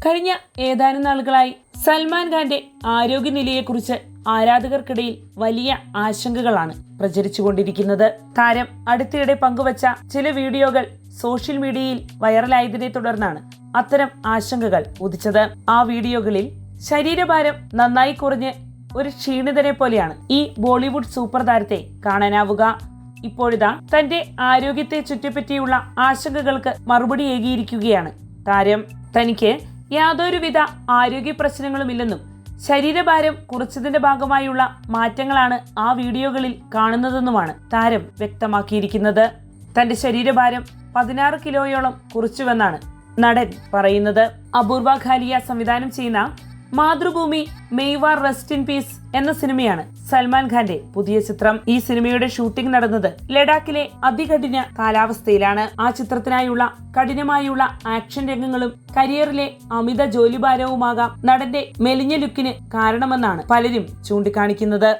കഴിഞ്ഞ ഏതാനും നാളുകളായി സൽമാൻ ഖാന്റെ ആരോഗ്യനിലയെക്കുറിച്ച് ആരാധകർക്കിടയിൽ വലിയ ആശങ്കകളാണ് പ്രചരിച്ചുകൊണ്ടിരിക്കുന്നത്. താരം അടുത്തിടെ പങ്കുവച്ച ചില വീഡിയോകൾ സോഷ്യൽ മീഡിയയിൽ വൈറലായതിനെ തുടർന്നാണ് അത്തരം ആശങ്കകൾ ഉദിച്ചത്. ആ വീഡിയോകളിൽ ശരീരഭാരം നന്നായി കുറഞ്ഞ് ഒരു ക്ഷീണിതനെ പോലെയാണ് ഈ ബോളിവുഡ് സൂപ്പർ താരത്തെ കാണാനാവുക. ഇപ്പോഴിതാ തന്റെ ആരോഗ്യത്തെ ചുറ്റിപ്പറ്റിയുള്ള ആശങ്കകൾക്ക് മറുപടിയേകിയിരിക്കുകയാണ് താരം. തനിക്ക് യാതൊരുവിധ ആരോഗ്യ പ്രശ്നങ്ങളുമില്ലെന്നും ശരീരഭാരം കുറച്ചതിന്റെ ഭാഗമായുള്ള മാറ്റങ്ങളാണ് ആ വീഡിയോകളിൽ കാണുന്നതെന്നുമാണ് താരം വ്യക്തമാക്കിയിരിക്കുന്നത്. തന്റെ ശരീരഭാരം 16 കിലോയോളം കുറച്ചുവെന്നാണ് നടൻ പറയുന്നത്. അപൂർവ ഖാലിയ സംവിധാനം ചെയ്യുന്ന മാതൃഭൂമി മെയ്വാർ റെസ്റ്റ് ഇൻ പീസ് എന്ന സിനിമയാണ് സൽമാൻ ഖാന്റെ പുതിയ ചിത്രം. ഈ സിനിമയുടെ ഷൂട്ടിംഗ് നടന്നത് ലഡാക്കിലെ അതികഠിന കാലാവസ്ഥയിലാണ്. ആ ചിത്രത്തിനായുള്ള കഠിനമായുള്ള ആക്ഷൻ രംഗങ്ങളും കരിയറിലെ അമിത ജോലിഭാരവുമാകാം നടന്റെ മെലിഞ്ഞ ലുക്കിന് കാരണമെന്നാണ് പലരും ചൂണ്ടിക്കാണിക്കുന്നത്.